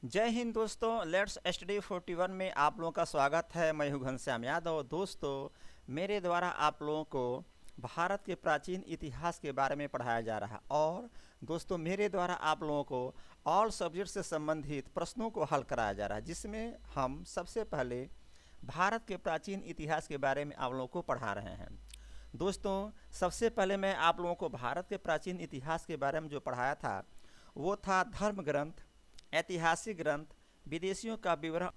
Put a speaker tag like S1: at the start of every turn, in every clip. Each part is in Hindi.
S1: जय हिंद दोस्तों। लेट्स स्टडी 41 में आप लोगों का स्वागत है। मैं हूं घनश्याम यादव। दोस्तों, मेरे द्वारा आप लोगों को भारत के प्राचीन इतिहास के बारे में पढ़ाया जा रहा है और दोस्तों मेरे द्वारा आप लोगों को ऑल सब्जेक्ट से संबंधित प्रश्नों को हल कराया जा रहा है, जिसमें हम सबसे पहले भारत के प्राचीन इतिहास के बारे में आप लोगों को पढ़ा रहे हैं। दोस्तों, सबसे पहले मैं आप लोगों को भारत के प्राचीन इतिहास के बारे में जो पढ़ाया था वो था धर्म ग्रंथ, ऐतिहासिक ग्रंथ, विदेशियों का विवरण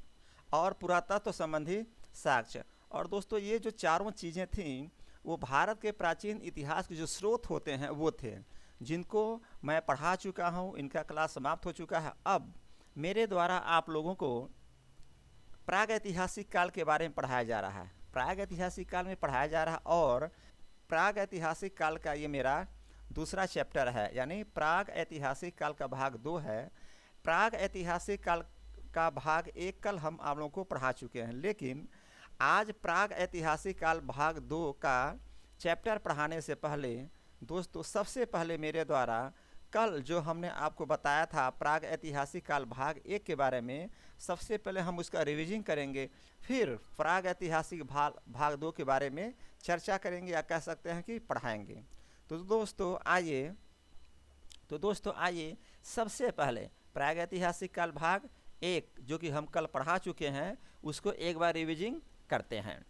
S1: और पुरातत्व संबंधी साक्ष्य। और दोस्तों, ये जो चारों चीज़ें थीं वो भारत के प्राचीन इतिहास के जो स्रोत होते हैं वो थे, जिनको मैं पढ़ा चुका हूँ। इनका क्लास समाप्त हो चुका है। अब मेरे द्वारा आप लोगों को प्राग ऐतिहासिक काल के बारे में पढ़ाया जा रहा है। प्राग ऐतिहासिक काल में पढ़ाया जा रहा है और प्राग ऐतिहासिक काल का ये मेरा दूसरा चैप्टर है, यानी प्राग ऐतिहासिक काल का भाग 2 है। प्राग ऐतिहासिक काल का भाग 1 कल हम आप लोगों को पढ़ा चुके हैं, लेकिन आज प्राग ऐतिहासिक काल भाग 2 का चैप्टर पढ़ाने से पहले दोस्तों, सबसे पहले मेरे द्वारा कल जो हमने आपको बताया था प्राग ऐतिहासिक काल भाग 1 के बारे में, सबसे पहले हम उसका रिवीजन करेंगे, फिर प्राग ऐतिहासिक भाग 2 के बारे में चर्चा करेंगे, या कह सकते हैं कि पढ़ाएंगे। तो दोस्तों आइए सबसे पहले प्राग ऐतिहासिक काल भाग 1 जो कि हम कल पढ़ा चुके हैं उसको एक बार रिवीजिंग करते हैं।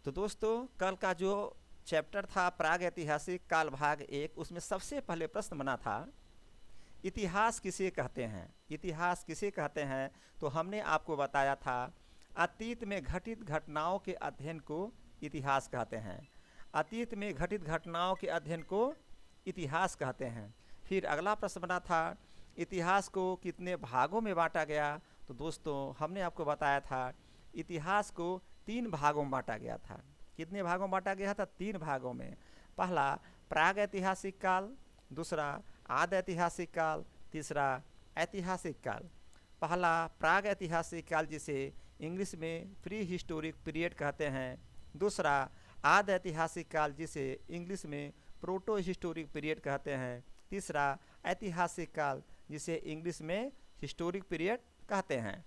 S1: तो दोस्तों, कल का जो चैप्टर था प्राग ऐतिहासिक काल भाग 1, उसमें सबसे पहले प्रश्न बना था इतिहास किसे कहते हैं। इतिहास किसे कहते हैं तो हमने आपको बताया था अतीत में घटित घटनाओं के अध्ययन को इतिहास कहते हैं। अतीत में घटित घटनाओं के अध्ययन को इतिहास कहते हैं। फिर अगला प्रश्न बना था इतिहास को कितने भागों में बांटा गया। तो दोस्तों, हमने आपको बताया था इतिहास को 3 भागों में बांटा गया था। कितने भागों में बांटा गया था? 3 भागों में। पहला प्राग ऐतिहासिक काल, दूसरा आद ऐतिहासिक काल, तीसरा ऐतिहासिक काल। पहला प्राग ऐतिहासिक काल जिसे इंग्लिश में प्री हिस्टोरिक पीरियड कहते हैं, दूसरा आद ऐतिहासिक काल जिसे इंग्लिश में प्रोटो हिस्टोरिक पीरियड कहते हैं, तीसरा ऐतिहासिक काल जिसे इंग्लिश में हिस्टोरिक पीरियड कहते हैं।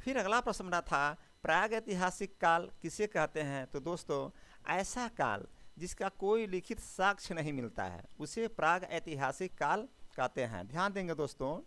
S1: फिर अगला प्रश्न बना था प्राग ऐतिहासिक काल किसे कहते हैं। तो दोस्तों, ऐसा काल जिसका कोई लिखित साक्ष्य नहीं मिलता है उसे प्राग ऐतिहासिक काल कहते हैं। ध्यान देंगे दोस्तों,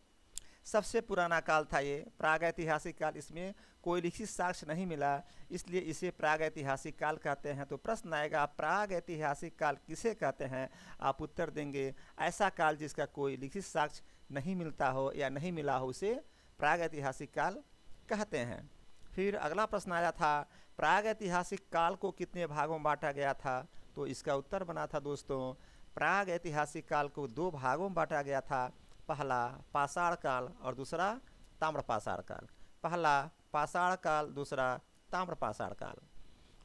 S1: सबसे पुराना काल था ये प्राग ऐतिहासिक काल, इसमें कोई लिखित साक्ष्य नहीं मिला, इसलिए इसे प्राग ऐतिहासिक काल कहते हैं। तो प्रश्न आएगा प्राग ऐतिहासिक काल किसे कहते हैं। आप उत्तर देंगे ऐसा काल जिसका कोई लिखित साक्ष्य नहीं मिलता हो या नहीं मिला हो उसे प्राग ऐतिहासिक काल कहते हैं। फिर अगला प्रश्न आया था प्राग ऐतिहासिक काल को कितने भागों में बांटा गया था। तो इसका उत्तर बना था दोस्तों प्राग ऐतिहासिक काल को 2 भागों में बांटा गया था। पहला पाषाण काल और दूसरा ताम्रपाषाण काल। पहला पाषाण काल, दूसरा ताम्रपाषाण काल।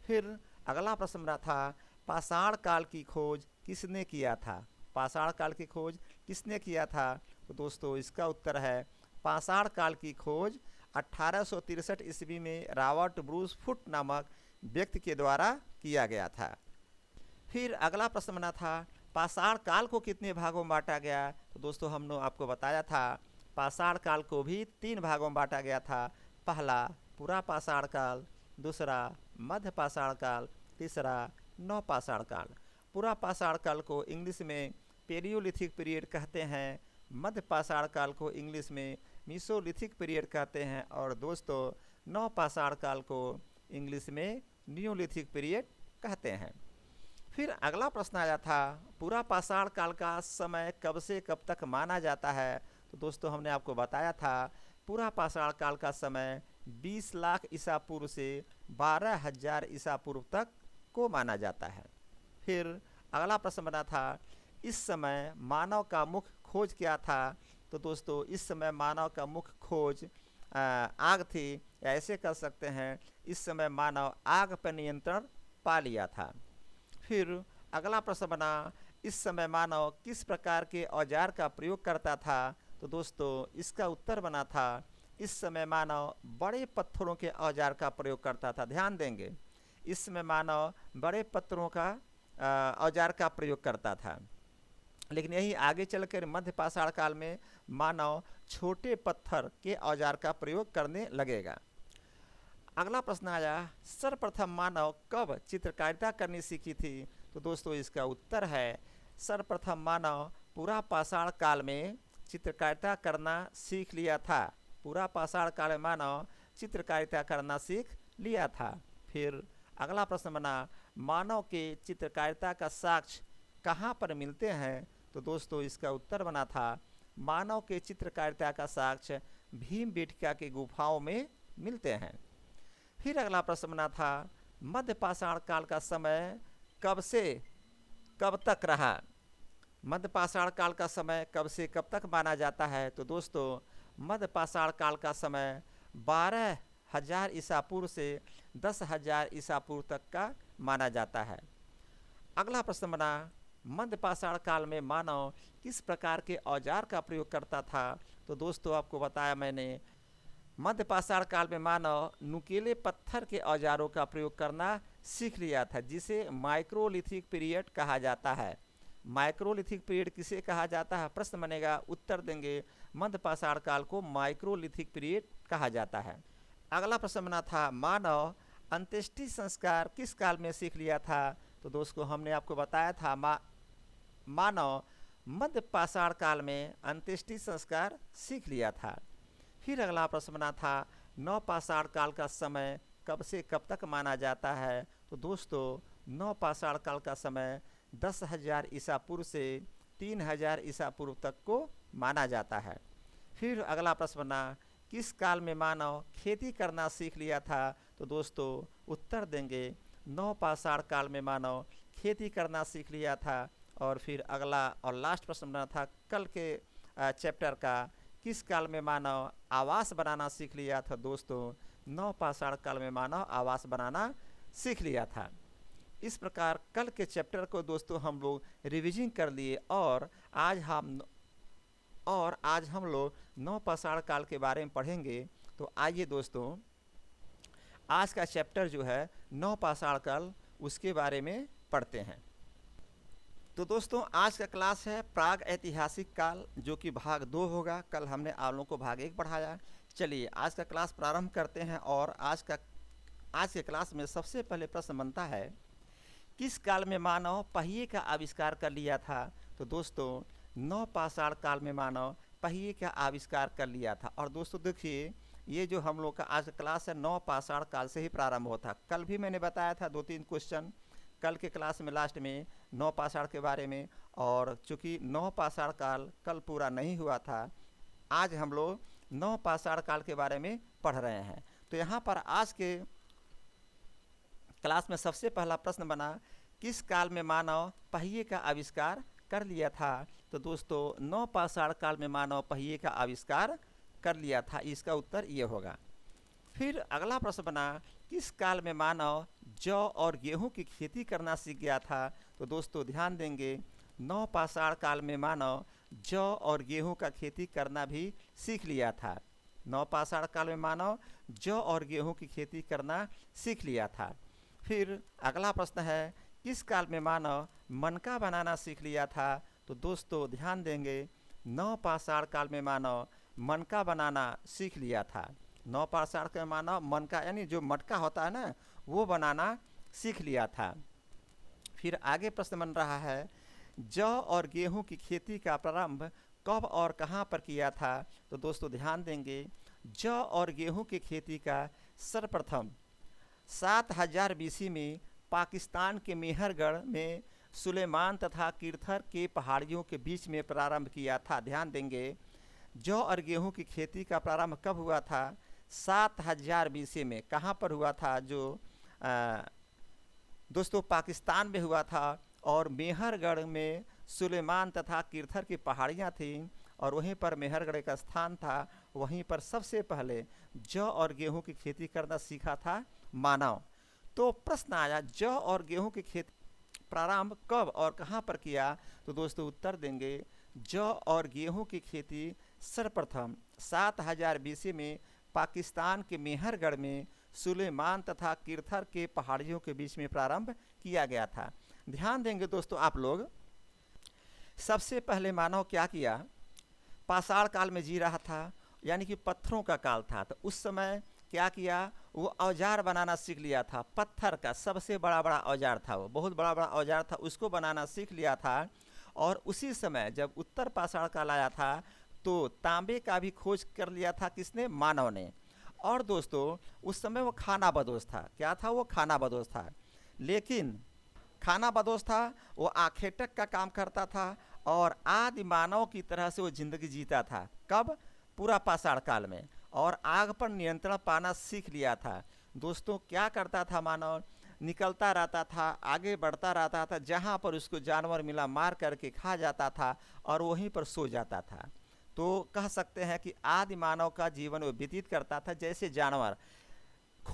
S1: फिर अगला प्रश्न बना था पाषाण काल की खोज किसने किया था। पाषाण काल की खोज किसने किया था। तो दोस्तों, इसका उत्तर है पाषाण काल की खोज 1863 ईस्वी में रॉबर्ट ब्रूस फुट नामक व्यक्ति के द्वारा किया गया था। फिर अगला प्रश्न बना था पाषाण काल को कितने भागों में बांटा गया। तो दोस्तों, हमने आपको बताया था पाषाण काल को भी 3 भागों में बांटा गया था। पहला पुरा पाषाण काल, दूसरा मध्य पाषाण काल, तीसरा नवपाषाण काल। पुरा पाषाण काल को इंग्लिश में पेरियोलिथिक पीरियड कहते हैं, मध्य पाषाण काल को इंग्लिश में मीसोलिथिक पीरियड कहते हैं, और दोस्तों नवपाषाण काल को इंग्लिश में नियोलिथिक पीरियड कहते हैं। फिर अगला प्रश्न आया था पूरा पाषाण काल का समय कब से कब तक माना जाता है। तो दोस्तों, हमने आपको बताया था पूरा पाषाण काल का समय 20 लाख ईसा पूर्व से 12,000 ईसा पूर्व तक को माना जाता है। फिर अगला प्रश्न बना था इस समय मानव का मुख्य खोज क्या था। तो दोस्तों, इस समय मानव का मुख्य खोज आग थी, या ऐसे कर सकते हैं इस समय मानव आग पर नियंत्रण पा लिया था। फिर अगला प्रश्न बना इस समय मानव किस प्रकार के औजार का प्रयोग करता था। तो दोस्तों, इसका उत्तर बना था इस समय मानव बड़े पत्थरों के औजार का प्रयोग करता था। ध्यान देंगे, इस समय मानव बड़े पत्थरों का औजार का प्रयोग करता था। लेकिन यही आगे चलकर मध्य पाषाण काल में मानव छोटे पत्थर के औजार का प्रयोग करने लगेगा। अगला प्रश्न आया, सर्वप्रथम मानव कब चित्रकारिता करनी सीखी थी? तो दोस्तों इसका उत्तर है, सर्वप्रथम मानव पूरा पाषाण काल में चित्रकारिता करना सीख लिया था। पूरा पाषाण काल में मानव चित्रकारिता करना सीख लिया था। फिर अगला प्रश्न बना, मानव के चित्रकारिता का साक्ष्य कहाँ पर मिलते हैं? तो दोस्तों इसका उत्तर बना था, मानव के चित्रकारिता का साक्ष्य भीमबेटका के गुफाओं में मिलते हैं। फिर अगला प्रश्न बना था, मध्य पाषाण काल का समय कब से कब तक रहा? मध्य पाषाण काल का समय कब से कब तक माना जाता है? तो दोस्तों मध्य पाषाण काल का समय 12,000 ईसा पूर्व से 10,000 ईसा पूर्व तक का माना जाता है। अगला प्रश्न बना, मध्य पाषाण काल में मानव किस प्रकार के औजार का प्रयोग करता था? तो दोस्तों आपको बताया मैंने, मध्य पाषाण काल में मानव नुकीले पत्थर के औजारों का प्रयोग करना सीख लिया था, जिसे माइक्रोलिथिक पीरियड कहा जाता है। माइक्रोलिथिक पीरियड किसे कहा जाता है? प्रश्न बनेगा, उत्तर देंगे मध्य पाषाण काल को माइक्रोलिथिक पीरियड कहा जाता है। अगला प्रश्न बना था, मानव अंत्येष्टि संस्कार किस काल में सीख लिया था? तो दोस्तों हमने आपको बताया था, मानव मध्य पाषाण काल में अंत्येष्टि संस्कार सीख लिया था। फिर अगला प्रश्न बना था, नव पाषाण काल का समय कब से कब तक माना जाता है? तो दोस्तों नव पाषाण काल का समय 10,000 ईसा पूर्व से 3,000 ईसा पूर्व तक को माना जाता है। फिर अगला प्रश्न बना, किस काल में मानव खेती करना सीख लिया था? तो दोस्तों उत्तर देंगे, नव पाषाण काल में मानव खेती करना सीख लिया था। और फिर अगला और लास्ट प्रश्न बना था कल के चैप्टर का, किस काल में मानव आवास बनाना सीख लिया था? दोस्तों नव पाषाण काल में मानव आवास बनाना सीख लिया था। इस प्रकार कल के चैप्टर को दोस्तों हम लोग रिवीजन कर लिए और आज हम लोग नव पाषाण काल के बारे में पढ़ेंगे। तो आइए दोस्तों आज का चैप्टर जो है नव पाषाण काल, उसके बारे में पढ़ते हैं। तो दोस्तों आज का क्लास है प्राग ऐतिहासिक काल, जो कि भाग 2 होगा। कल हमने आप लोगों को भाग 1 पढ़ाया। चलिए आज का क्लास प्रारंभ करते हैं। और आज के क्लास में सबसे पहले प्रश्न बनता है, किस काल में मानव पहिए का आविष्कार कर लिया था? तो दोस्तों नव पाषाण काल में मानव पहिए का आविष्कार कर लिया था। और दोस्तों देखिए, ये जो हम लोग का आज का क्लास है नव पाषाण काल से ही प्रारंभ होता। कल भी मैंने बताया था 2-3 क्वेश्चन कल के क्लास में लास्ट में नव पाषाण के बारे में। और चूँकि नव पाषाण काल कल पूरा नहीं हुआ था, आज हम लोग नव पाषाण काल के बारे में पढ़ रहे हैं। तो यहाँ पर आज के क्लास में सबसे पहला प्रश्न बना, किस काल में मानव पहिए का आविष्कार कर लिया था? तो दोस्तों नव पाषाण काल में मानव पहिए का आविष्कार कर लिया था। इसका उत्तर ये होगा। फिर अगला प्रश्न बना, किस काल में मानव जौ और गेहूं की खेती करना सीख गया था? तो दोस्तों ध्यान देंगे, नव पाषाण काल में मानव जौ और गेहूं का खेती करना भी सीख लिया था। नव पाषाण काल में मानव जौ और गेहूं की खेती करना सीख लिया था। फिर अगला प्रश्न है, किस काल में मानव मनका बनाना सीख लिया था? तो दोस्तों ध्यान देंगे, नव पाषाण काल में मानव मनका बनाना सीख लिया था। नव पाषाण के मानव मनका यानी जो मटका होता है ना, वो बनाना सीख लिया था। फिर आगे प्रश्न बन रहा है, जौ और गेहूं की खेती का प्रारंभ कब और कहां पर किया था? तो दोस्तों ध्यान देंगे, जौ और गेहूं की खेती का सर्वप्रथम 7000 BC में पाकिस्तान के मेहरगढ़ में सुलेमान तथा किरथर के पहाड़ियों के बीच में प्रारंभ किया था। ध्यान देंगे, जौ और गेहूं की खेती का प्रारंभ कब हुआ था? 7000 BC में। कहाँ पर हुआ था? जो दोस्तों पाकिस्तान में हुआ था। और मेहरगढ़ में सुलेमान तथा किरथर की पहाड़ियाँ थीं और वहीं पर मेहरगढ़ का स्थान था। वहीं पर सबसे पहले जौ और गेहूं की खेती करना सीखा था मानव। तो प्रश्न आया, जौ और गेहूं की खेती प्रारंभ कब और कहां पर किया? तो दोस्तों उत्तर देंगे, जौ और गेहूं की खेती सर्वप्रथम 7000 BC में पाकिस्तान के मेहरगढ़ में सुलेमान तथा किरथर के पहाड़ियों के बीच में प्रारंभ किया गया था। ध्यान देंगे दोस्तों आप लोग, सबसे पहले मानव क्या किया, पाषाण काल में जी रहा था, यानी कि पत्थरों का काल था। तो उस समय क्या किया, वो औजार बनाना सीख लिया था। पत्थर का सबसे बड़ा बड़ा औजार था, वो बहुत बड़ा बड़ा औजार था, उसको बनाना सीख लिया था। और उसी समय जब उत्तर पाषाण काल आया था तो तांबे का भी खोज कर लिया था, किसने, मानव ने। और दोस्तों उस समय वो खाना बदोश था। क्या था वो, खाना बदोश था। लेकिन खाना बदोश था, वो आखेटक का काम करता था और आदि मानव की तरह से वो जिंदगी जीता था। कब, पूरा पाषाण काल में। और आग पर नियंत्रण पाना सीख लिया था। दोस्तों क्या करता था मानव, निकलता रहता था, आगे बढ़ता रहता था, जहाँ पर उसको जानवर मिला मार करके खा जाता था और वहीं पर सो जाता था। तो कह सकते हैं कि आदि मानव का जीवन वो व्यतीत करता था जैसे जानवर,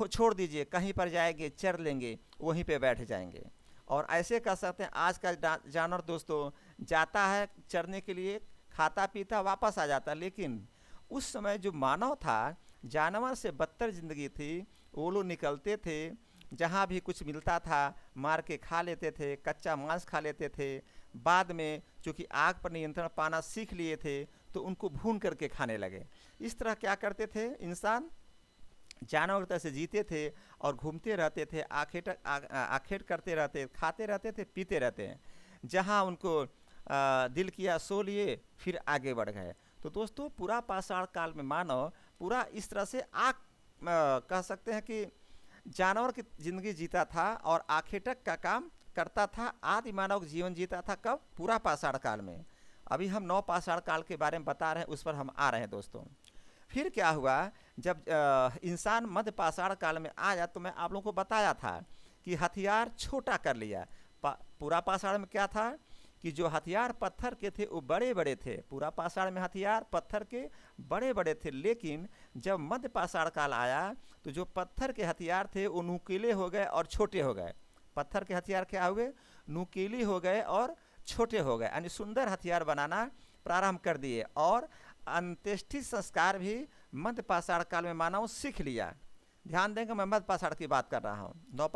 S1: छोड़ दीजिए, कहीं पर जाएंगे चर लेंगे, वहीं पे बैठ जाएंगे। और ऐसे कह सकते हैं आज का जानवर दोस्तों जाता है चरने के लिए, खाता पीता वापस आ जाता। लेकिन उस समय जो मानव था, जानवर से बदतर जिंदगी थी। वो लोग निकलते थे, जहाँ भी कुछ मिलता था मार के खा लेते थे, कच्चा मांस खा लेते थे। बाद में चूँकि आग पर नियंत्रण पाना सीख लिए थे तो उनको भून करके खाने लगे। इस तरह क्या करते थे इंसान, जानवर की तरह से जीते थे और घूमते रहते थे, आखेट करते रहते, खाते रहते थे, पीते रहते हैं। जहाँ उनको दिल किया सो लिए, फिर आगे बढ़ गए। तो दोस्तों पूरा पाषाण काल में मानव पूरा इस तरह से कह सकते हैं कि जानवर की जिंदगी जीता था और आखेटक का काम करता था। आदि मानव जीवन जीता था कब, पूरा पाषाण काल में। अभी हम नौ पाषाण काल के बारे में बता रहे हैं, उस पर हम आ रहे हैं दोस्तों। फिर क्या हुआ, जब इंसान मध्य पाषाण काल में आया तो मैं आप लोगों को बताया था कि हथियार छोटा कर लिया। पूरा पाषाण में क्या था कि जो हथियार पत्थर के थे वो बड़े बड़े थे। पूरा पाषाण में हथियार पत्थर के बड़े बड़े थे। लेकिन जब मध्य पाषाण काल आया तो जो पत्थर के हथियार थे वो नुकीले हो गए और छोटे हो गए। पत्थर के हथियार क्या हुए, नुकीले हो गए और छोटे हो गए, यानी सुंदर हथियार बनाना प्रारंभ कर दिए। और अंत्येष्टि संस्कार भी मध्य पाषाण काल में मानव सीख लिया। ध्यान देंगे, मैं मध्य पाषाण की बात कर रहा हूँ, नौ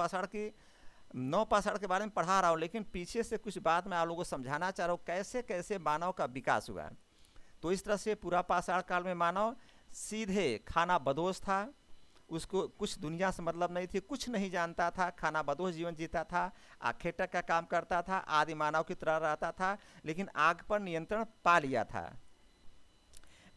S1: पाषाण के बारे में पढ़ा रहा हूँ, लेकिन पीछे से कुछ बात मैं आप लोगों को समझाना चाह रहा हूँ कैसे कैसे मानव का विकास हुआ। तो इस तरह से पूरा पाषाण काल में मानव सीधे खाना बदोश था, उसको कुछ दुनिया से मतलब नहीं थी, कुछ नहीं जानता था, खाना बदोश जीवन जीता था, आखेटक का काम करता था, आदि मानव की तरह रहता था, लेकिन आग पर नियंत्रण पा लिया था।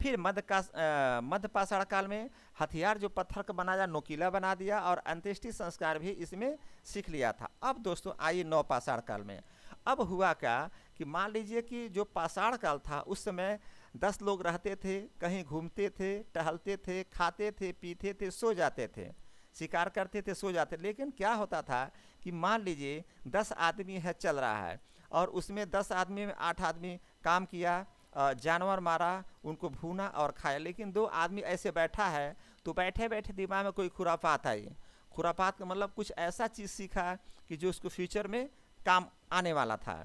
S1: फिर मध्य पाषाण काल में हथियार जो पत्थर का बनाया नोकीला बना दिया और अंत्येष्टि संस्कार भी इसमें सीख लिया था। अब दोस्तों आइए नौ पाषाण काल में। अब हुआ क्या कि मान लीजिए कि जो पाषाण काल था उस समय 10 लोग रहते थे, कहीं घूमते थे, टहलते थे, खाते थे, पीते थे, सो जाते थे, शिकार करते थे, सो जाते। लेकिन क्या होता था कि मान लीजिए 10 आदमी है चल रहा है और उसमें 10 आदमी में 8 आदमी काम किया, जानवर मारा, उनको भूना और खाया। लेकिन 2 आदमी ऐसे बैठा है तो बैठे बैठे दिमाग में कोई खुरापात आई। खुरापात का मतलब कुछ ऐसा चीज़ सीखा कि जो उसको फ्यूचर में काम आने वाला था।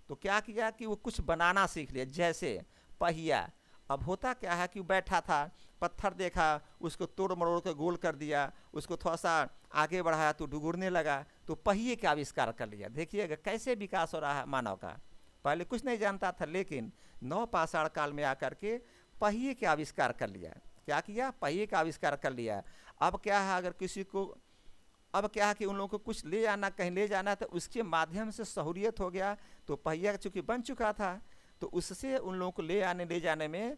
S1: तो क्या किया कि वो कुछ बनाना सीख लिया, जैसे पहिया। अब होता क्या है कि वो बैठा था, पत्थर देखा, उसको तोड़ मरोड़ कर गोल कर दिया, उसको थोड़ा सा आगे बढ़ाया तो डुगुरने लगा, तो पहिए का आविष्कार कर लिया। देखिएगा कैसे विकास हो रहा है मानव का। पहले कुछ नहीं जानता था, लेकिन नौ पाषाण काल में आकर के पहिए का आविष्कार कर लिया। क्या किया, पहिए का आविष्कार कर लिया। अब क्या है, अगर किसी को, अब क्या है कि उन लोगों को कुछ ले जाना, कहीं ले जाना है तो उसके माध्यम से सहूलियत हो गया। तो पहिया चूँकि बन चुका था तो उससे उन लोगों को ले जाने में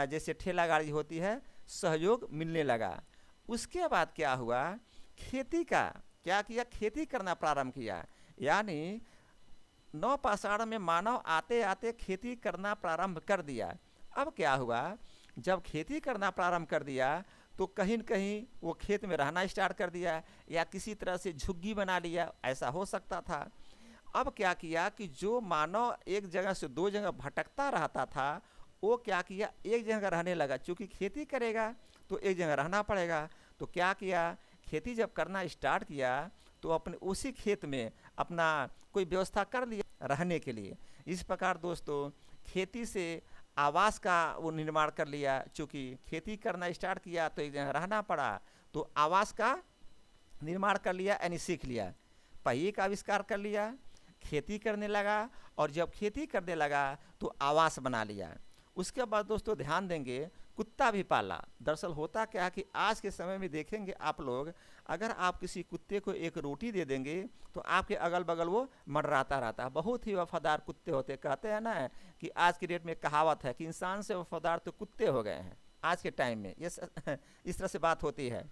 S1: जैसे ठेला गाड़ी होती है, सहयोग मिलने लगा। उसके बाद क्या हुआ, खेती का क्या किया, खेती करना प्रारंभ किया। यानी नौ पाषाण में मानव आते आते खेती करना प्रारंभ कर दिया। अब क्या हुआ, जब खेती करना प्रारंभ कर दिया तो कहीं न कहीं वो खेत में रहना स्टार्ट कर दिया या किसी तरह से झुग्गी बना लिया, ऐसा हो सकता था। अब क्या किया कि जो मानव एक जगह से 2 जगह भटकता रहता था वो क्या किया, एक जगह रहने लगा। चूँकि खेती करेगा तो एक जगह रहना पड़ेगा। तो क्या किया, खेती जब करना स्टार्ट किया तो अपने उसी खेत में अपना कोई व्यवस्था कर लिया रहने के लिए। इस प्रकार दोस्तों खेती से आवास का वो निर्माण कर लिया। चूँकि खेती करना स्टार्ट किया तो एक जगह रहना पड़ा, तो आवास का निर्माण कर लिया, यानी सीख लिया। पहिए का आविष्कार कर लिया, खेती करने लगा, और जब खेती करने लगा तो आवास बना लिया। उसके बाद दोस्तों ध्यान देंगे, कुत्ता भी पाला। दरअसल होता क्या है कि आज के समय में देखेंगे आप लोग, अगर आप किसी कुत्ते को एक रोटी दे देंगे तो आपके अगल बगल वो मंडराता रहता है। बहुत ही वफादार कुत्ते होते। कहते हैं ना कि आज की डेट में कहावत है कि इंसान से वफादार तो कुत्ते हो गए हैं आज के टाइम में। ये इस तरह से बात होती है।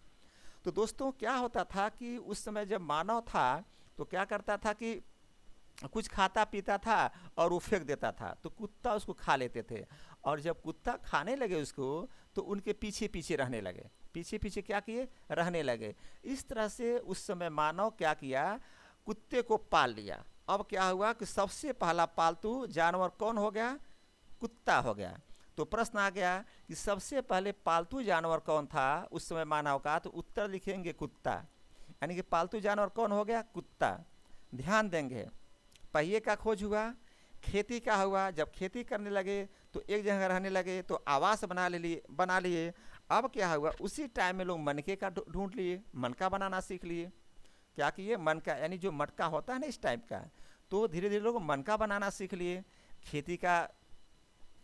S1: तो दोस्तों क्या होता था कि उस समय जब मानव था तो क्या करता था कि कुछ खाता पीता था और वो फेंक देता था, तो कुत्ता उसको खा लेते थे। और जब कुत्ता खाने लगे उसको तो उनके पीछे पीछे रहने लगे, पीछे पीछे क्या किए, रहने लगे। इस तरह से उस समय मानव क्या किया, कुत्ते को पाल लिया। अब क्या हुआ कि सबसे पहला पालतू जानवर कौन हो गया, कुत्ता हो गया। तो प्रश्न आ गया कि सबसे पहले पालतू जानवर कौन था उस समय मानव का, तो उत्तर लिखेंगे कुत्ता। यानी कि पालतू जानवर कौन हो गया, कुत्ता। ध्यान देंगे, पहिए का खोज हुआ, खेती का हुआ। जब खेती करने लगे तो एक जगह रहने लगे तो आवास बना लिए। अब क्या हुआ, उसी टाइम में लोग मनके का ढूंढ लिए, मनका बनाना सीख लिए। क्या किए, मनका यानी जो मटका होता है ना इस टाइप का, तो धीरे धीरे लोग मनका बनाना सीख लिए, खेती का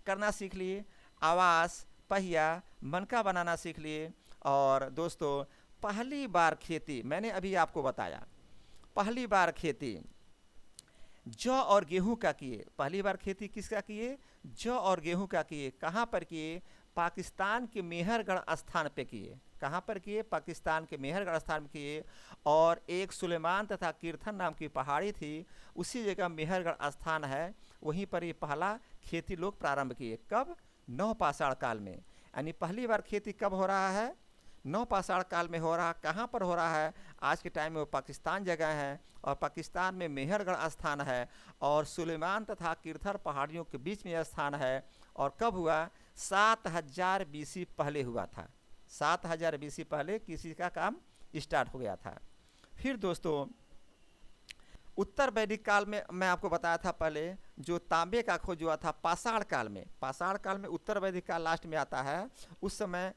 S1: करना सीख लिए, आवास, पहिया, मनका बनाना सीख लिए। और दोस्तों पहली बार खेती, मैंने अभी आपको बताया, पहली बार खेती जौ और गेहूं का किए। पहली बार खेती किसका किए, जौ और गेहूं का किए। कहाँ पर किए, पाकिस्तान के मेहरगढ़ स्थान पे किए। कहाँ पर किए, पाकिस्तान के मेहरगढ़ स्थान में किए। और एक सुलेमान तथा कीर्थन नाम की पहाड़ी थी, उसी जगह मेहरगढ़ स्थान है, वहीं पर ये पहला खेती लोग प्रारंभ किए। कब, नवपाषाण काल में। यानी पहली बार खेती कब हो रहा है, नवपाषाण काल में हो रहा। कहाँ पर हो रहा है, आज के टाइम में वो पाकिस्तान जगह है, और पाकिस्तान में मेहरगढ़ स्थान है, और सुलेमान तथा कीर्थर पहाड़ियों के बीच में यह स्थान है। और कब हुआ, 7000 BC पहले हुआ था। 7000 BC पहले किसी का काम स्टार्ट हो गया था। फिर दोस्तों उत्तर वैदिक काल में मैं आपको बताया था पहले, जो तांबे का खोज हुआ था पाषाण काल में। पाषाण काल में उत्तर वैदिक काल लास्ट में आता है, उस समय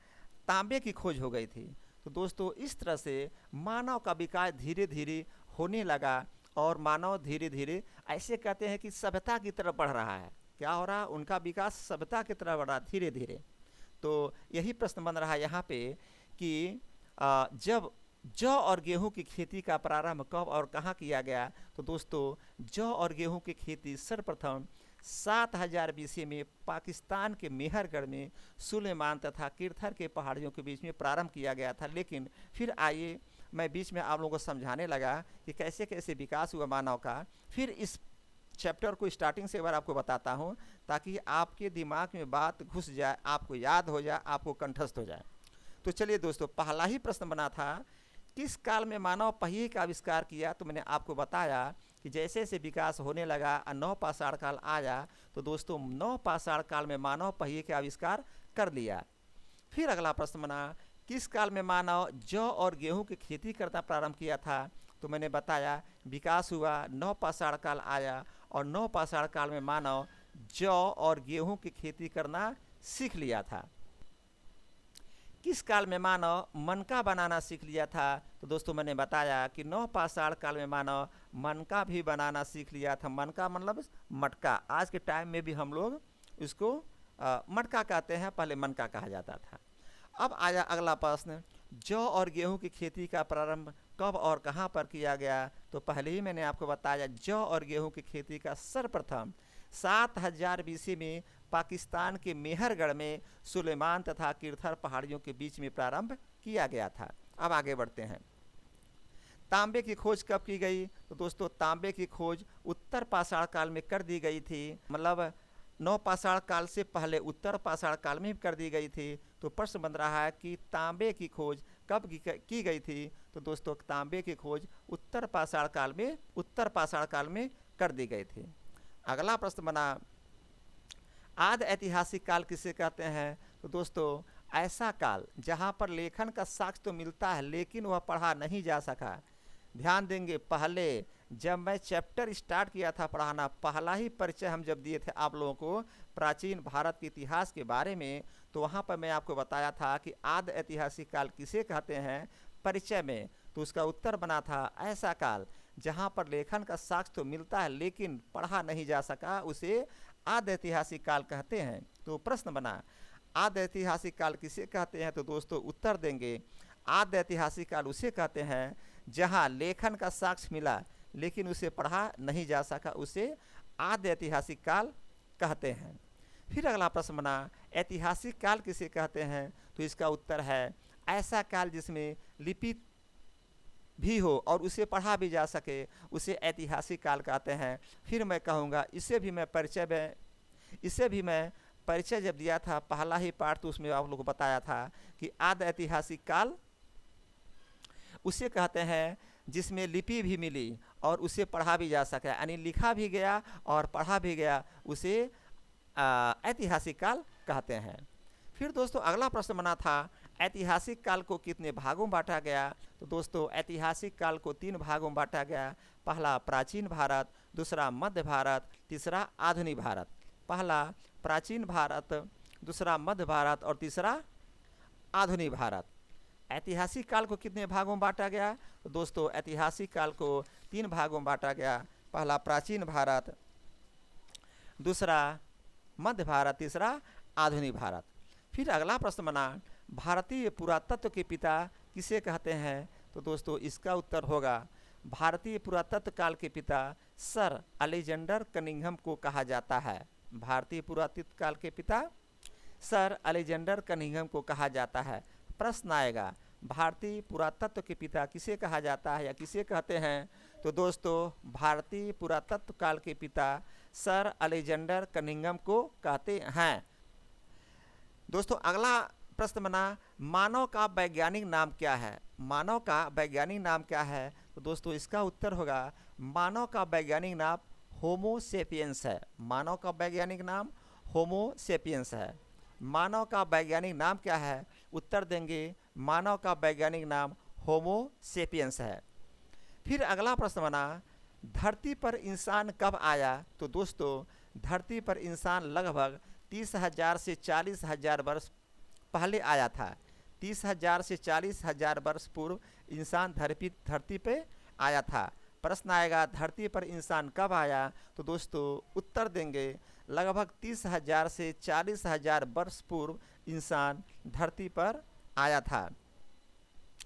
S1: तांबे की खोज हो गई थी। तो दोस्तों इस तरह से मानव का विकास धीरे धीरे होने लगा, और मानव धीरे धीरे ऐसे कहते हैं कि सभ्यता की तरफ बढ़ रहा है। क्या हो रहा है, उनका विकास सभ्यता की तरफ बढ़ रहा है धीरे धीरे। तो यही प्रश्न बन रहा है यहाँ पे कि जब जौ और गेहूं की खेती का प्रारंभ कब और कहाँ किया गया। तो दोस्तों जौ और गेहूं की खेती सर्वप्रथम 7000 BC में पाकिस्तान के मेहरगढ़ में सुलेमान तथा कीर्थर के पहाड़ियों के बीच में प्रारंभ किया गया था। लेकिन फिर आइए मैं बीच में आप लोगों को समझाने लगा कि कैसे कैसे विकास हुआ मानव का। फिर इस चैप्टर को स्टार्टिंग से एक बार आपको बताता हूँ, ताकि आपके दिमाग में बात घुस जाए, आपको याद हो जाए, आपको कंठस्थ हो जाए। तो चलिए दोस्तों, पहला ही प्रश्न बना था, किस काल में मानव पहिए का आविष्कार किया। तो मैंने आपको बताया कि जैसे जैसे विकास होने लगा और नवपाषाण काल आया, तो दोस्तों नवपाषाण काल में मानव पहिए का आविष्कार कर लिया। फिर अगला प्रश्न बना, किस काल में मानव जौ और गेहूं की खेती करना प्रारंभ किया था। तो मैंने बताया विकास हुआ, नवपाषाण काल आया, और नवपाषाण काल में मानव जौ और गेहूं की खेती करना सीख लिया था। किस काल में मानव मनका बनाना सीख लिया था। तो दोस्तों मैंने बताया कि नवपाषाण काल में मानव मनका भी बनाना सीख लिया था। मनका मतलब मटका, आज के टाइम में भी हम लोग इसको मटका कहते हैं, पहले मनका कहा जाता था। अब आया अगला प्रश्न, जौ और गेहूं की खेती का प्रारंभ कब और कहां पर किया गया। तो पहले ही मैंने आपको बताया जौ और गेहूं की खेती का सर्वप्रथम 7000 BC में पाकिस्तान के मेहरगढ़ में सुलेमान तथा कीर्थर पहाड़ियों के बीच में प्रारंभ किया गया था। अब आगे बढ़ते हैं, तांबे की खोज कब की गई। तो दोस्तों तांबे की खोज उत्तर पाषाण काल में कर दी गई थी, मतलब नवपाषाण काल से पहले उत्तर पाषाण काल में कर दी गई थी। तो प्रश्न बन रहा है कि तांबे की खोज कब की गई थी। तो दोस्तों तांबे की खोज उत्तर पाषाण काल में कर दी गई थी। अगला प्रश्न बना, आदि ऐतिहासिक काल किसे कहते हैं। तो दोस्तों ऐसा काल जहां पर लेखन का साक्ष्य तो मिलता है लेकिन वह पढ़ा नहीं जा सका। ध्यान देंगे, पहले जब मैं चैप्टर स्टार्ट किया था पढ़ाना, पहला ही परिचय हम जब दिए थे आप लोगों को प्राचीन भारत के इतिहास के बारे में, तो वहाँ पर मैं आपको बताया था कि आदि ऐतिहासिक काल किसे कहते हैं परिचय में। तो उसका उत्तर बना था ऐसा काल जहाँ पर लेखन का साक्ष्य तो मिलता है लेकिन पढ़ा नहीं जा सका, उसे आद्य ऐतिहासिक काल कहते हैं। तो प्रश्न बना, आद्य ऐतिहासिक काल किसे कहते हैं? तो दोस्तों उत्तर देंगे, आद्य ऐतिहासिक काल उसे कहते हैं जहाँ लेखन का साक्ष्य मिला लेकिन उसे पढ़ा नहीं जा सका, उसे आद्य ऐतिहासिक काल कहते हैं। फिर अगला प्रश्न बना, ऐतिहासिक काल किसे कहते हैं? तो इसका उत्तर है ऐसा काल जिसमें लिपि भी हो और उसे पढ़ा भी जा सके, उसे ऐतिहासिक काल कहते हैं। फिर मैं कहूँगा, इसे भी मैं परिचय जब दिया था पहला ही पार्ट, तो उसमें आप लोग को बताया था कि आद्य ऐतिहासिक काल उसे कहते हैं जिसमें लिपि भी मिली और उसे पढ़ा भी जा सके, यानी लिखा भी गया और पढ़ा भी गया, उसे ऐतिहासिक काल कहते हैं। फिर दोस्तों अगला प्रश्न बना था, ऐतिहासिक काल को कितने भागों में बांटा गया? तो दोस्तों ऐतिहासिक काल को 3 भागों में बांटा गया। पहला प्राचीन भारत, दूसरा मध्य भारत, तीसरा आधुनिक भारत। पहला प्राचीन भारत, दूसरा मध्य भारत और तीसरा आधुनिक भारत। ऐतिहासिक काल को कितने भागों में बांटा गया? तो दोस्तों ऐतिहासिक काल को 3 भागों में बांटा गया। पहला प्राचीन भारत, दूसरा मध्य भारत, तीसरा आधुनिक भारत। फिर अगला प्रश्न बना, भारतीय पुरातत्व के पिता किसे कहते हैं? तो दोस्तों इसका उत्तर होगा, भारतीय पुरातत्व काल के पिता सर अलेक्जेंडर कनिंघम को कहा जाता है। भारतीय पुरातत्व काल के पिता सर अलेक्जेंडर कनिंघम को कहा जाता है। प्रश्न आएगा, भारतीय पुरातत्व के पिता किसे कहा जाता है या किसे कहते हैं? तो दोस्तों भारतीय पुरातत्व काल के पिता सर अलेक्जेंडर कनिंघम को कहते हैं। दोस्तों अगला प्रश्न बना, मानव का वैज्ञानिक नाम क्या है? मानव का वैज्ञानिक नाम क्या है? तो दोस्तों इसका उत्तर होगा, मानव का वैज्ञानिक नाम होमो सेपियंस है। मानव का वैज्ञानिक नाम होमो सेपियंस है। मानव का वैज्ञानिक नाम क्या है? उत्तर देंगे, मानव का वैज्ञानिक नाम होमो सेपियंस है। फिर अगला प्रश्न बना, धरती पर इंसान कब आया? तो दोस्तों धरती पर इंसान लगभग 30,000 से 40,000 वर्ष पहले आया था। 30,000 से 40,000 वर्ष पूर्व इंसान धरती पे आया था। प्रश्न आएगा, धरती पर इंसान कब आया? तो दोस्तों उत्तर देंगे, लगभग 30,000 से 40,000 वर्ष पूर्व इंसान धरती पर आया था।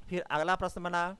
S1: फिर अगला प्रश्न बना,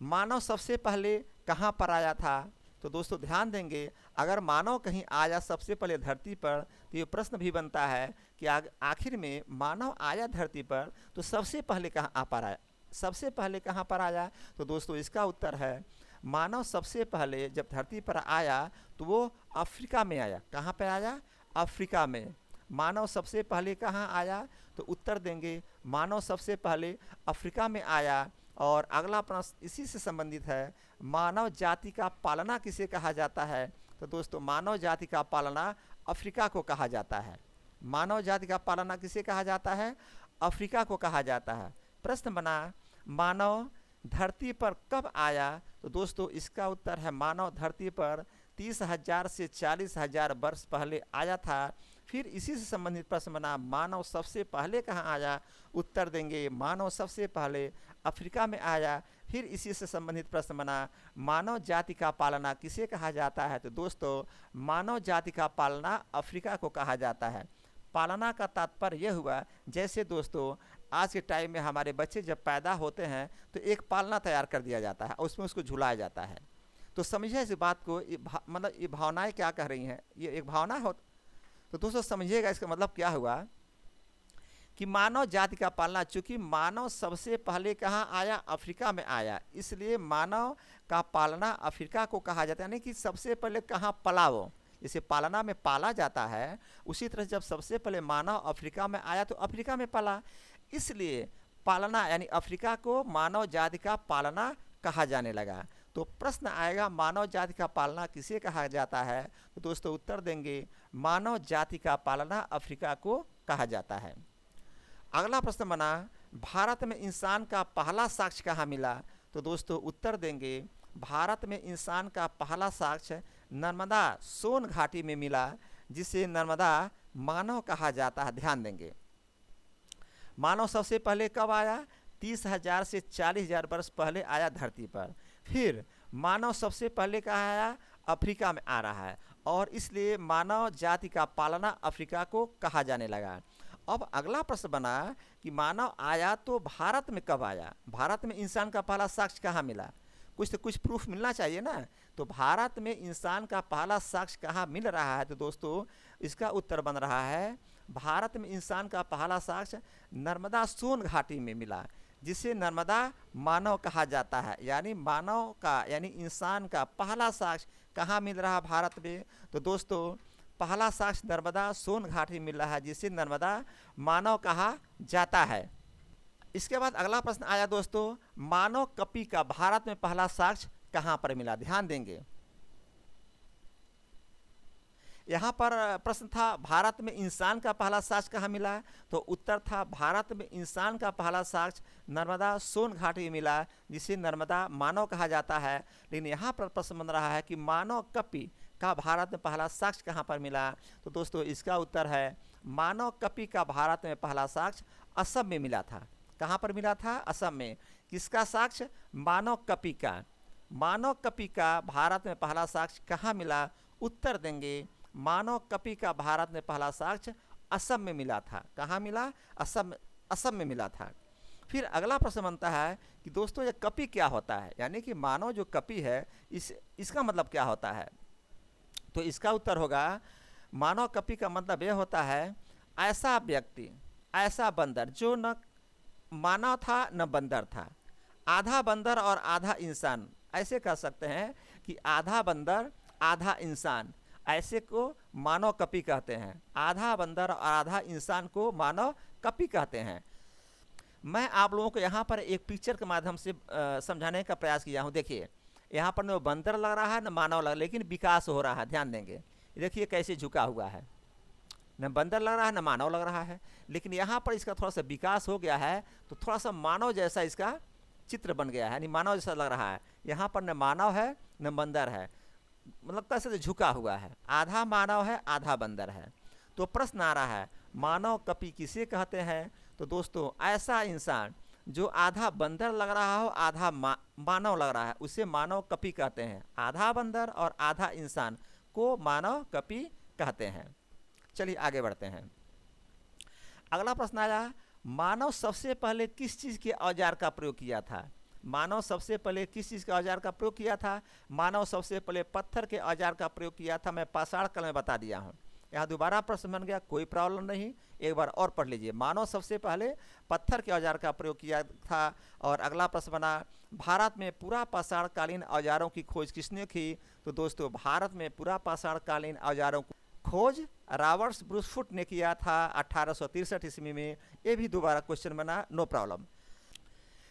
S1: मानव सबसे पहले कहाँ पर आया था? तो दोस्तों ध्यान देंगे, अगर मानव कहीं आया सबसे पहले धरती पर, तो ये प्रश्न भी बनता है कि आखिर में मानव आया धरती पर तो सबसे पहले कहाँ पर आया? सबसे पहले कहाँ पर आया? तो दोस्तों इसका उत्तर है, मानव सबसे पहले जब धरती पर आया तो वो अफ्रीका में आया। कहाँ पर आया? अफ्रीका में। मानव सबसे पहले कहाँ आया? तो उत्तर देंगे, मानव सबसे पहले अफ्रीका में आया। और अगला प्रश्न इसी से संबंधित है, मानव जाति का पालना किसे कहा जाता है? तो दोस्तों मानव जाति का पालना अफ्रीका को कहा जाता है। मानव जाति का पालना किसे कहा जाता है? अफ्रीका को कहा जाता है। प्रश्न बना, मानव धरती पर कब आया? तो दोस्तों इसका उत्तर है, मानव धरती पर 30,000 से 40,000 वर्ष पहले आया था। फिर इसी से संबंधित प्रश्न बना, मानव सबसे पहले कहाँ आया? उत्तर देंगे, मानव सबसे पहले अफ्रीका में आया। फिर इसी से संबंधित प्रश्न बना, मानव जाति का पालना किसे कहा जाता है? तो दोस्तों मानव जाति का पालना अफ्रीका को कहा जाता है। पालना का तात्पर्य यह हुआ, जैसे दोस्तों आज के टाइम में हमारे बच्चे जब पैदा होते हैं तो एक पालना तैयार कर दिया जाता है और उसमें उसको झुलाया जाता है। तो समझिए इस बात को, मतलब ये भावनाएं क्या कह रही हैं, ये एक भावना हो। तो दोस्तों समझिएगा इसका मतलब क्या हुआ कि मानव जाति का पालना, चूंकि मानव सबसे पहले कहाँ आया? अफ्रीका में आया, इसलिए मानव का पालना अफ्रीका को कहा जाता है। यानी कि सबसे पहले कहाँ पला वो, जैसे पालना में पाला जाता है, उसी तरह जब सबसे पहले मानव अफ्रीका में आया तो अफ्रीका में पला, इसलिए पालना यानी अफ्रीका को मानव जाति का पालना कहा जाने लगा। तो प्रश्न आएगा, मानव जाति का पालना किसे कहा जाता है? तो दोस्तों उत्तर देंगे, मानव जाति का पालना अफ्रीका को कहा जाता है। अगला प्रश्न बना, भारत में इंसान का पहला साक्ष्य कहाँ मिला? तो दोस्तों उत्तर देंगे, भारत में इंसान का पहला साक्ष्य नर्मदा सोन घाटी में मिला, जिसे नर्मदा मानव कहा जाता है। ध्यान देंगे, मानव सबसे पहले कब आया? 30,000 से 40,000 वर्ष पहले आया धरती पर। फिर मानव सबसे पहले कहाँ आया? अफ्रीका में आ रहा है, और इसलिए मानव जाति का पालना अफ्रीका को कहा जाने लगा। अब अगला प्रश्न बना कि मानव आया तो भारत में कब आया? भारत में इंसान का पहला साक्ष्य कहाँ मिला? कुछ तो कुछ प्रूफ मिलना चाहिए ना। तो भारत में इंसान का पहला साक्ष्य कहाँ मिल रहा है? तो दोस्तों इसका उत्तर बन रहा है, भारत में इंसान का पहला साक्ष्य नर्मदा सोन घाटी में मिला, जिसे नर्मदा मानव कहा जाता है। यानी मानव का यानी इंसान का पहला साक्ष्य कहाँ मिल रहा है? भारत में। तो दोस्तों पहला साक्ष्य नर्मदा सोन घाटी मिल रहा है, जिसे नर्मदा मानव कहा जाता है। इसके बाद अगला प्रश्न आया दोस्तों, मानव कपि का भारत में पहला साक्ष्य कहाँ पर मिला? ध्यान देंगे, यहाँ पर प्रश्न था भारत में इंसान का पहला साक्ष्य कहाँ मिला? तो उत्तर था भारत में इंसान का पहला साक्ष्य नर्मदा सोन घाटी में मिला, जिसे नर्मदा मानव कहा जाता है। लेकिन यहाँ पर प्रश्न बन रहा है कि मानव कपि का भारत में पहला साक्ष्य कहाँ पर मिला? तो दोस्तों इसका उत्तर है, मानव कपि का भारत में पहला साक्ष्य असम में मिला था। कहाँ पर मिला था? असम में। किसका साक्ष्य? मानव कपि का। मानव कपि का भारत में पहला साक्ष्य कहाँ मिला? उत्तर देंगे, मानव कपि का भारत में पहला साक्ष्य असम में मिला था। कहाँ मिला? असम में मिला था। फिर अगला प्रश्न बनता है कि दोस्तों ये कपि क्या होता है? यानी कि मानव जो कपि है इसका मतलब क्या होता है? तो इसका उत्तर होगा, मानव कपि का मतलब यह होता है ऐसा व्यक्ति, ऐसा बंदर जो न मानव था न बंदर था, आधा बंदर और आधा इंसान, ऐसे कह सकते हैं कि आधा बंदर आधा इंसान, ऐसे को मानव कपि कहते हैं। आधा बंदर और आधा इंसान को मानव कपि कहते हैं। मैं आप लोगों को यहाँ पर एक पिक्चर के माध्यम से समझाने का प्रयास किया हूँ। देखिए यहाँ पर न बंदर लग रहा है न मानव लग, लेकिन विकास हो रहा है। ध्यान देंगे, देखिए कैसे झुका हुआ है, न बंदर लग रहा है न मानव लग रहा है, लेकिन यहाँ पर इसका थोड़ा सा विकास हो गया है, तो थोड़ा सा मानव जैसा इसका चित्र बन गया है, यानी मानव जैसा लग रहा है। यहाँ पर न मानव है न बंदर है, मतलब कैसे झुका हुआ है, आधा मानव है आधा बंदर है। तो प्रश्न आ रहा है, मानव कपि किसे कहते हैं? तो दोस्तों ऐसा इंसान जो आधा बंदर लग रहा हो आधा मानव लग रहा है, उसे मानव कपि कहते हैं। आधा बंदर और आधा इंसान को मानव कपि कहते हैं। चलिए आगे बढ़ते हैं। अगला प्रश्न आया, मानव सबसे पहले किस चीज़ के औजार का प्रयोग किया था? मानव सबसे पहले किस चीज़ के औजार का प्रयोग किया था? मानव सबसे पहले पत्थर के औजार का प्रयोग किया था। मैं पाषाण काल में बता दिया हूँ। यहाँ दोबारा प्रश्न बन गया, कोई प्रॉब्लम नहीं, एक बार और पढ़ लीजिए। मानव सबसे पहले पत्थर के औजार का प्रयोग किया था। और अगला प्रश्न बना, भारत में पूरा पाषाण कालीन औजारों की खोज किसने की? तो दोस्तों भारत में पूरा पाषाण कालीन औजारों की खोज रॉबर्ट ब्रूसफुट ने किया था 1863 ईस्वी में। ये भी दोबारा क्वेश्चन बना, नो प्रॉब्लम।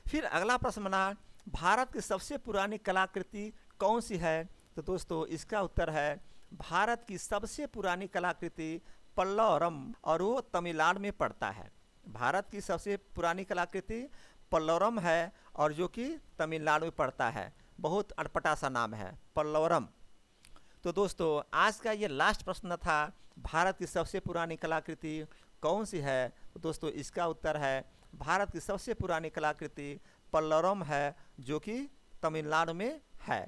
S1: फिर अगला प्रश्न बना, भारत की सबसे पुरानी कलाकृति कौन सी है? तो दोस्तों इसका उत्तर है, भारत की सबसे पुरानी कलाकृति पल्लवरम, और वो तमिलनाडु में पड़ता है। भारत की सबसे पुरानी कलाकृति पल्लवरम है, और जो कि तमिलनाडु में पड़ता है। बहुत अटपटा सा नाम है, पल्लवरम। तो दोस्तों आज का ये लास्ट प्रश्न था, भारत की सबसे पुरानी कलाकृति कौन सी है? तो दोस्तों इसका उत्तर है, भारत की सबसे पुरानी कलाकृति पल्लवरम है, जो कि तमिलनाडु में है।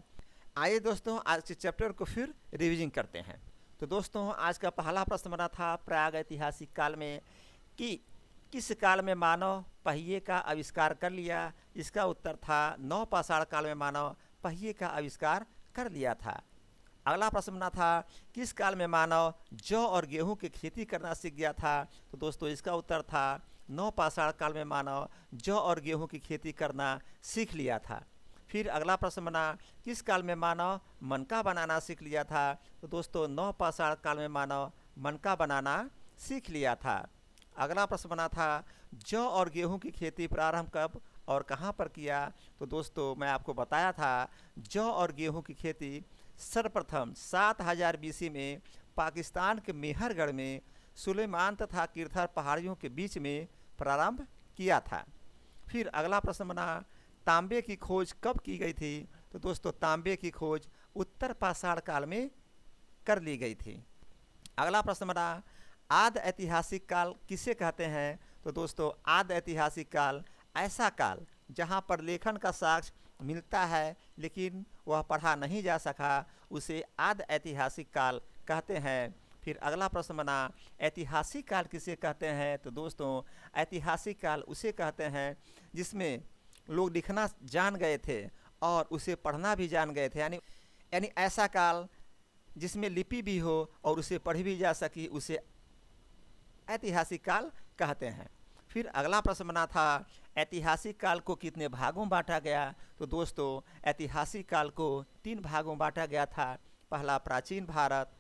S1: आइए दोस्तों आज के चैप्टर को फिर रिवीजन करते हैं। तो दोस्तों आज का पहला प्रश्न बना था प्रागैतिहासिक काल में कि किस काल में मानव पहिए का आविष्कार कर लिया? इसका उत्तर था नवपाषाण काल में मानव पहिए का आविष्कार कर लिया था। अगला प्रश्न बना था किस काल में मानव जौ और गेहूं की खेती करना सीख गया था? तो दोस्तों इसका उत्तर था नवपाषाण काल में मानव जौ और गेहूं की खेती करना सीख लिया था। फिर अगला प्रश्न बना किस काल में मानव मनका बनाना सीख लिया था? तो दोस्तों नवपाषाण काल में मानव मनका बनाना सीख लिया था। अगला प्रश्न बना था जौ और गेहूं की खेती प्रारंभ कब और कहां पर किया? तो दोस्तों मैं आपको बताया था जौ और गेहूं की खेती सर्वप्रथम 7000 BC में पाकिस्तान के मेहरगढ़ में सुलेमान तथा किरथर पहाड़ियों के बीच में प्रारंभ किया था। फिर अगला प्रश्न बना तांबे की खोज कब की गई थी? तो दोस्तों तांबे की खोज उत्तर पाषाण काल में कर ली गई थी। अगला प्रश्न बना आदि ऐतिहासिक काल किसे कहते हैं? तो दोस्तों आदि ऐतिहासिक काल ऐसा काल जहां पर लेखन का साक्ष्य मिलता है लेकिन वह पढ़ा नहीं जा सका, उसे आद ऐतिहासिक काल कहते हैं। फिर अगला प्रश्न बना, ऐतिहासिक काल किसे कहते हैं? तो दोस्तों ऐतिहासिक काल उसे कहते हैं जिसमें लोग लिखना जान गए थे और उसे पढ़ना भी जान गए थे, यानी ऐसा काल जिसमें लिपि भी हो और उसे पढ़ी भी जा सकी, उसे ऐतिहासिक काल कहते हैं। फिर अगला प्रश्न बना था, ऐतिहासिक काल को कितने भागों बांटा गया? तो दोस्तों ऐतिहासिक काल को 3 भागों बांटा गया था। पहला प्राचीन भारत,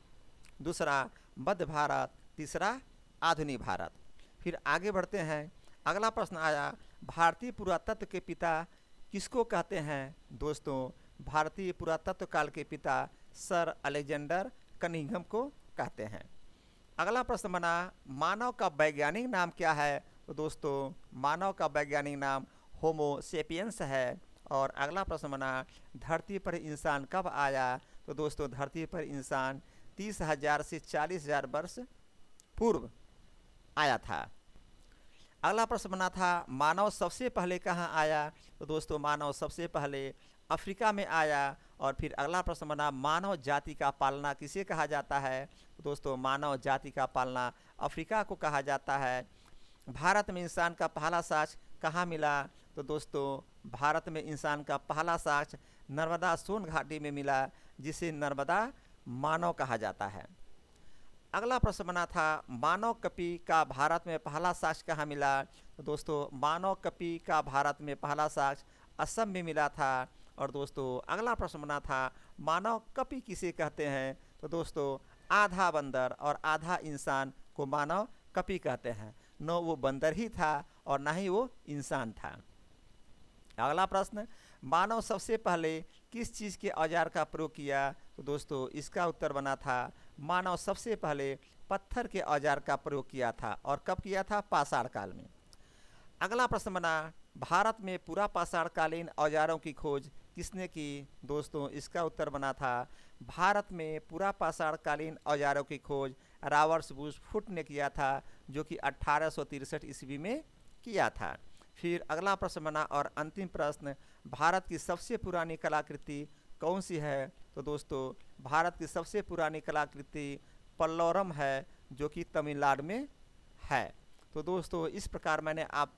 S1: दूसरा मध्य भारत, तीसरा आधुनिक भारत। फिर आगे बढ़ते हैं, अगला प्रश्न आया, भारतीय पुरातत्व के पिता किसको कहते हैं? दोस्तों भारतीय पुरातत्व काल के पिता सर अलेक्जेंडर कनिंघम को कहते हैं। अगला प्रश्न बना, मानव का वैज्ञानिक नाम क्या है? तो दोस्तों मानव का वैज्ञानिक नाम होमो सेपियंस है। और अगला प्रश्न बना, धरती पर इंसान कब आया? तो दोस्तों धरती पर इंसान 30,000 से 40,000 वर्ष पूर्व आया था। अगला प्रश्न बना था, मानव सबसे पहले कहाँ आया? तो दोस्तों मानव सबसे पहले अफ्रीका में आया। और फिर अगला प्रश्न बना, मानव जाति का पालना किसे कहा जाता है? तो दोस्तों मानव जाति का पालना अफ्रीका को कहा जाता है। भारत में इंसान का पहला साक्ष्य कहाँ मिला? तो दोस्तों भारत में इंसान का पहला साक्ष्य नर्मदा सोन घाटी में मिला, जिसे नर्मदा मानव कहा जाता है। अगला प्रश्न बना था, मानव कपि का भारत में पहला साक्ष्य कहाँ मिला? तो दोस्तों मानव कपि का भारत में पहला साक्ष्य असम में मिला था। और दोस्तों अगला प्रश्न बना था, मानव कपि किसे कहते हैं? तो दोस्तों आधा बंदर और आधा इंसान को मानव कपि कहते हैं। न वो बंदर ही था और ना ही वो इंसान था। अगला प्रश्न, मानव सबसे पहले किस चीज़ के औजार का प्रयोग किया? तो दोस्तों इसका उत्तर बना था, मानव सबसे पहले पत्थर के औजार का प्रयोग किया था। और कब किया था? पाषाण काल में। अगला प्रश्न बना, भारत में पूरा पाषाणकालीन औजारों की खोज किसने की? दोस्तों इसका उत्तर बना था, भारत में पूरा पाषाणकालीन औजारों की खोज रॉबर्ट ब्रूसफुट ने किया था, जो कि 1863 ईस्वी में किया था। फिर अगला प्रश्न बना और अंतिम प्रश्न, भारत की सबसे पुरानी कलाकृति कौन सी है? तो दोस्तों भारत की सबसे पुरानी कलाकृति पल्लोरम है, जो कि तमिलनाडु में है। तो दोस्तों इस प्रकार मैंने आप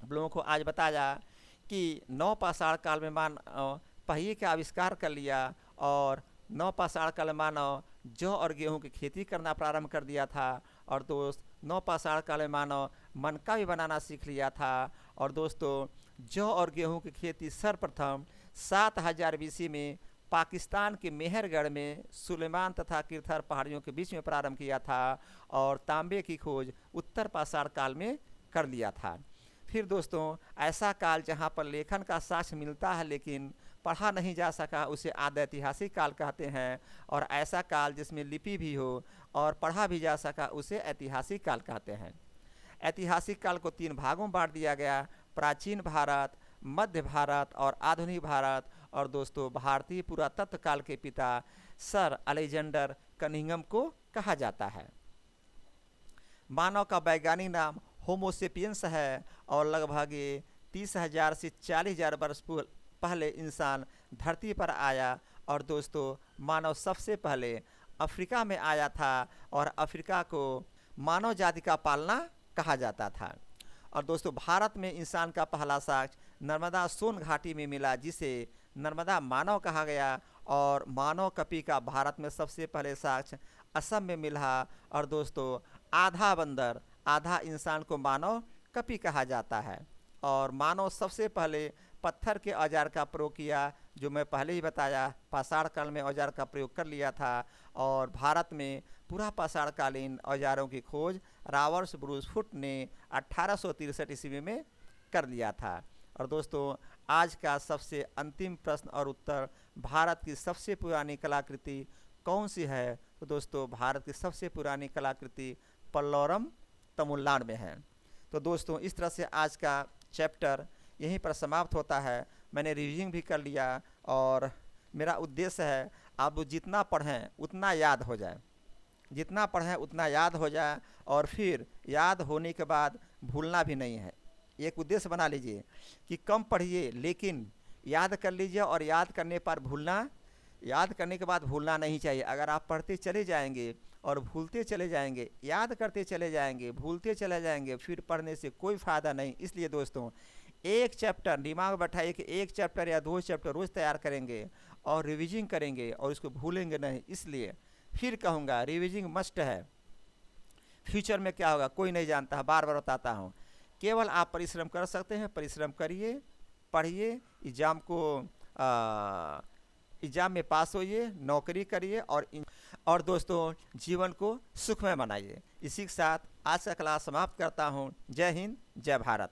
S1: लोगों को आज बताया कि नवपाषाण काल में मानव पहिए का आविष्कार कर लिया और नवपाषाण काल में मानव जौ और गेहूं की खेती करना प्रारंभ कर दिया था। और दोस्त नवपाषाण काल में मानव मनका भी बनाना सीख लिया था। और दोस्तों जौ और गेहूं की खेती सर्वप्रथम 7000 BC में पाकिस्तान के मेहरगढ़ में सुलेमान तथा किरथर पहाड़ियों के बीच में प्रारंभ किया था। और तांबे की खोज उत्तर पाषाण काल में कर लिया था। फिर दोस्तों ऐसा काल जहाँ पर लेखन का साक्ष्य मिलता है लेकिन पढ़ा नहीं जा सका, उसे आद ऐतिहासिक काल कहते हैं। और ऐसा काल जिसमें लिपि भी हो और पढ़ा भी जा सका, उसे ऐतिहासिक काल कहते हैं। ऐतिहासिक काल को 3 भागों बांट दिया गया, प्राचीन भारत, मध्य भारत और आधुनिक भारत। और दोस्तों भारतीय पुरातत्व काल के पिता सर अलेक्जेंडर कनिंघम को कहा जाता है। मानव का वैज्ञानिक नाम होमो सेपियंस है और लगभग 30,000 से 40,000 वर्ष पहले इंसान धरती पर आया। और दोस्तों मानव सबसे पहले अफ्रीका में आया था और अफ्रीका को मानव जाति का पालना कहा जाता था। और दोस्तों भारत में इंसान का पहला साक्ष्य नर्मदा सोन घाटी में मिला, जिसे नर्मदा मानव कहा गया। और मानव कपि का भारत में सबसे पहले साक्ष्य असम में मिला। और दोस्तों आधा बंदर आधा इंसान को मानव कपि कहा जाता है। और मानव सबसे पहले पत्थर के औजार का प्रयोग किया, जो मैं पहले ही बताया, पाषाण काल में औजार का प्रयोग कर लिया था। और भारत में पूरा पाषाणकालीन औजारों की खोज रॉबर्ट ब्रूसफुट ने 1863 ईस्वी में कर लिया था। और दोस्तों आज का सबसे अंतिम प्रश्न और उत्तर, भारत की सबसे पुरानी कलाकृति कौन सी है? तो दोस्तों भारत की सबसे पुरानी कलाकृति पल्लोरम तमिलनाडु में है। तो दोस्तों इस तरह से आज का चैप्टर यहीं पर समाप्त होता है। मैंने रिविजन भी कर लिया और मेरा उद्देश्य है आप जितना पढ़ें उतना याद हो जाए, जितना पढ़ें उतना याद हो जाए और फिर याद होने के बाद भूलना भी नहीं है। एक उद्देश्य बना लीजिए कि कम पढ़िए लेकिन याद कर लीजिए, और याद करने पर भूलना, याद करने के बाद भूलना नहीं चाहिए। अगर आप पढ़ते चले जाएंगे और भूलते चले जाएंगे, याद करते चले जाएंगे, भूलते चले जाएंगे, फिर पढ़ने से कोई फ़ायदा नहीं। इसलिए दोस्तों, एक चैप्टर दिमाग में बैठाइए कि एक चैप्टर या 2 चैप्टर रोज़ तैयार करेंगे और रिविजिंग करेंगे और इसको भूलेंगे नहीं। इसलिए फिर कहूँगा, रिविजिंग मस्ट है। फ्यूचर में क्या होगा कोई नहीं जानता है, बार बार बताता हूँ। केवल आप परिश्रम कर सकते हैं, परिश्रम करिए, पढ़िए, एग्ज़ाम में पास होइए, नौकरी करिए, और दोस्तों जीवन को सुखमय बनाइए। इसी के साथ आज का क्लास समाप्त करता हूँ। जय हिंद, जय भारत।